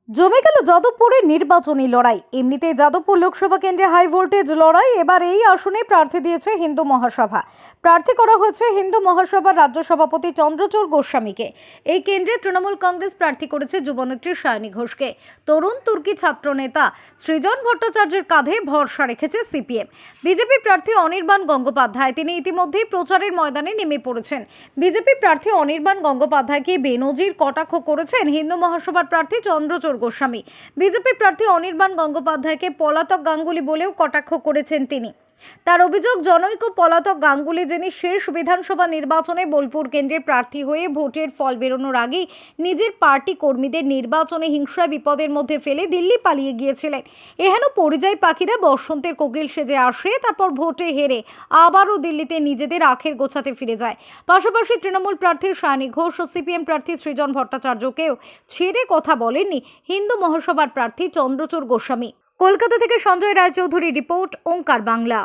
জমে গেল যাদবপুরের নির্বাচনী লড়াই। এমনিতে যাদবপুর লোকসভা কেন্দ্রে হাই ভোল্টেজ লড়াই। এবার এই আসনে প্রার্থী দিয়েছে হিন্দু মহাসভা। প্রার্থী করা হয়েছে হিন্দু মহাসভার রাজ্য সভাপতি চন্দ্রচূড় গোস্বামীকে। এই কেন্দ্রে তৃণমূল কংগ্রেস প্রার্থী করেছে যুবনেত্রী সায়নী ঘোষকে। তরুণ তুর্কি ছাত্র নেতা সৃজন ভট্টাচার্যের কাঁধে ভরসা রেখেছে সিপিএম। বিজেপি প্রার্থী অনির্বাণ গঙ্গোপাধ্যায় তিনি ইতিমধ্যেই প্রচারের ময়দানে নেমে পড়েছেন। বিজেপি প্রার্থী অনির্বাণ গঙ্গোপাধ্যায়কে বেনজির কটাক্ষ করেছেন হিন্দু মহাসভার প্রার্থী চন্দ্রচূড় গোস্বামী। বিজেপি প্রার্থী অনির্বাণ গঙ্গোপাধ্যায়কে পলাতক গাঙ্গুলি বলেও কটাক্ষ করেছেন তিনি। তার অভিযোগ, জনৈক পলাতক গাঙ্গুলি যিনি শেষ বিধানসভা নির্বাচনে বোলপুর কেন্দ্রের প্রার্থী হয়ে ভোটের ফল বেরোনোর আগেই নিজের পার্টি কর্মীদের নির্বাচনে হিংসায় বিপদের মধ্যে ফেলে দিল্লি পালিয়ে গিয়েছিলেন। এহেন পরিযায়ী পাখিরা বসন্তের কোকিল সেজে আসে, তারপর ভোটে হেরে আবারও দিল্লিতে নিজেদের আখের গোছাতে ফিরে যায়। পাশাপাশি তৃণমূল প্রার্থী সায়নী ঘোষ ও সিপিএম প্রার্থী সৃজন ভট্টাচার্যকেও ছেড়ে কথা বলেননি হিন্দু মহাসভার প্রার্থী চন্দ্রচূড় গোস্বামী। কলকাতা থেকে সঞ্জয় রায়চৌধুরী রিপোর্ট, ওঙ্কার বাংলা।